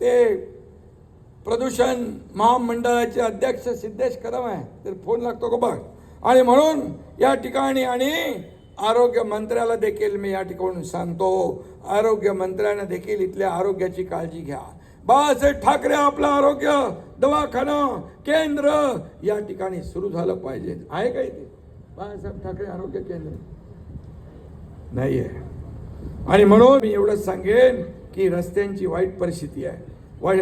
ते प्रदूषण महामंडळाचे अध्यक्ष सिद्धेश कदम आहे, तर फोन लागतो का बघ. आणि म्हणून या ठिकाणी आणि आरोग्य मंत्र्याला देखील मी या ठिकाणून सांगतो, आरोग्य मंत्र्याने देखील इथल्या आरोग्याची काळजी घ्या. बाळासाहेब ठाकरे आपलं आरोग्य दवाखाना केंद्र या ठिकाणी सुरू झालं पाहिजे. आहे का इथे बाळासाहेब ठाकरे आरोग्य केंद्र? नाही आहे. आणि म्हणून मी एवढंच सांगेन की रस्त्यांची वाईट परिस्थिती आहे,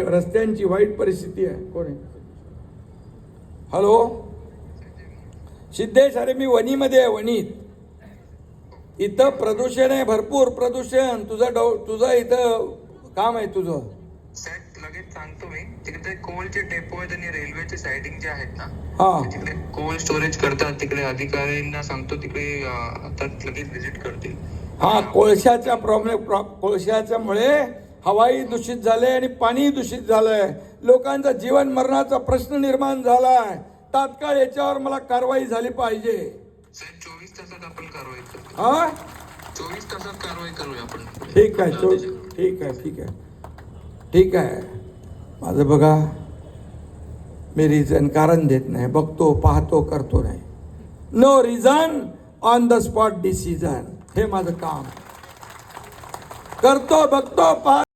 रस्त्यांची वाईट परिस्थिती आहे. कोण आहे? हॅलो सिद्धेश, अरे मी वणीमध्ये आहे, वणीत. इथं प्रदूषण आहे, भरपूर प्रदूषण. तुझं इथं काम आहे तुझं. सेट लगेच सांगतो मी. तिकडे कोलचे डेपो आहेत आणि रेल्वेचे साइडिंग जे आहेत ना, हा तिकडे कोल स्टोरेज करतात. तिकडे अधिकाऱ्यांना सांगतो, तिकडे आता लगेच व्हिजिट करतील. हा कोळशाचा प्रॉब्लेम, कोळशाच्यामुळे हवाई दूषित झाले आणि पाणी दूषित झालंय. लोकांचा जीवन मरणाचा प्रश्न निर्माण झालाय. तात्काळ याच्यावर मला कारवाई झाली पाहिजे. साहेब 24 तासात आपण कारवाई करू. हा 24 तासात कारवाई करूया आपण. ठीक आहे, ठीक आहे, ठीक आहे, ठीक आहे. माझं बघा, मी रिझन कारण देत नाही, बघतो पाहतो करतो नाही. No reason on the spot decision, हे माझं काम. करतो बघतो पाहतो.